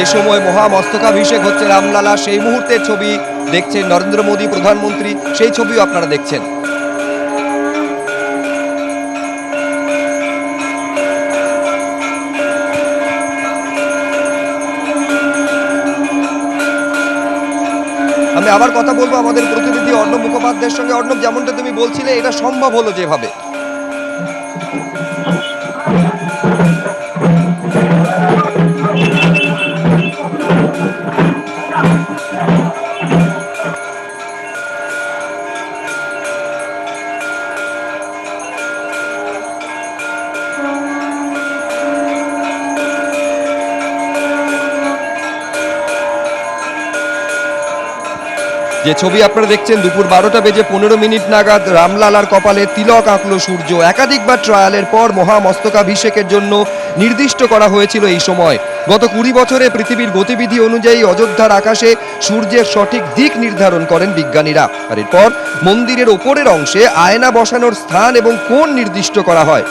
যে সময় মহামস্তকাভিষেক হচ্ছে রামলালা, সেই মুহূর্তের ছবি দেখছেন নরেন্দ্র মোদী প্রধানমন্ত্রী, সেই ছবিও আপনারা দেখছেন। আমি আবার কথা বলবো আমাদের প্রতিনিধি অর্ণব মুখোপাধ্যায়ের সঙ্গে। অর্ণব, যেমনটা তুমি বলছিলে, এটা সম্ভব হলো যেভাবে? যে ছবি আপনারা দেখছেন, দুপুর 12টা বেজে 15 মিনিট নাগাদ রামলালার কপালে তিলক আঁকলো সূর্য। একাধিকবার ট্রায়ালের পর মহামস্তকাভিষেকের জন্য নির্দিষ্ট করা হয়েছিল এই সময়। গত 20 বছরে পৃথিবীর গতিবিধি অনুযায়ী অযোধ্যার আকাশে সূর্যের সঠিক দিক নির্ধারণ করেন বিজ্ঞানীরা। আর এরপর মন্দিরের ওপরের অংশে আয়না বসানোর স্থান এবং কোণ নির্দিষ্ট করা হয়।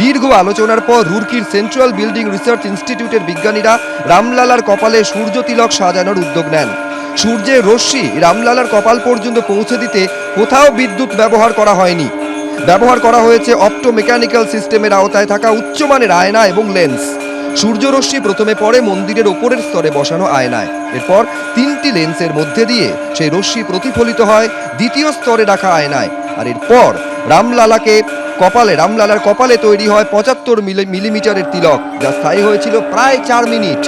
দীর্ঘ আলোচনার পর রুরকির সেন্ট্রাল বিল্ডিং রিসার্চ ইনস্টিটিউটের বিজ্ঞানীরা রামলালার কপালে সূর্য তিলক সাজানোর উদ্যোগ নেন। সূর্যের রশ্মি রামলালার কপাল পর্যন্ত পৌঁছে দিতে কোথাও বিদ্যুৎ ব্যবহার করা হয়নি। ব্যবহার করা হয়েছে অপটোমেকানিক্যাল সিস্টেমের আওতায় থাকা উচ্চমানের আয়না এবং লেন্স। সূর্যরশ্মি প্রথমে পড়ে মন্দিরের ওপরের স্তরে বসানো আয়নায়। এরপর 3টি লেন্সের মধ্যে দিয়ে সেই রশ্মি প্রতিফলিত হয় দ্বিতীয় স্তরে রাখা আয়নায়। আর এরপর রামলালার কপালে তৈরি হয় 75 মিলিমিটারের তিলক, যা স্থায়ী হয়েছিল প্রায় 4 মিনিট।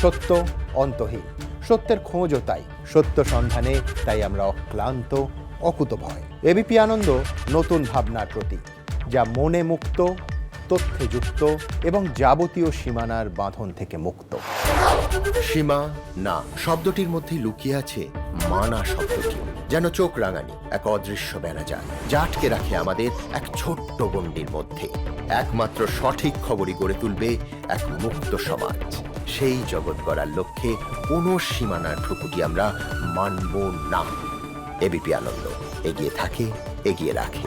সত্য অন্তহীন, সত্যের খোঁজও তাই, সত্য সন্ধানে তাই আমরা অক্লান্ত, অকুতভয়। এবিপি আনন্দ নতুন ভাবনার প্রতীক, যা মনে মুক্ত, তথ্যে যুক্ত এবং যাবতীয় সীমানার বাঁধন থেকে মুক্ত। সীমা না শব্দটির মধ্যে লুকিয়ে আছে মানা শব্দটি, যেন চোখ রাঙানি এক অদৃশ্য বেড়াজাল, যা আটকে রাখে আমাদের এক ছোট্ট গণ্ডির মধ্যে। একমাত্র সঠিক খবরই গড়ে তুলবে এক মুক্ত সমাজ। সেই জগৎ গড়ার লক্ষ্যে কোনো সীমানার ঠুকুটি আমরা মানব না। এবিপি আনন্দ এগিয়ে থাকে, এগিয়ে রাখে।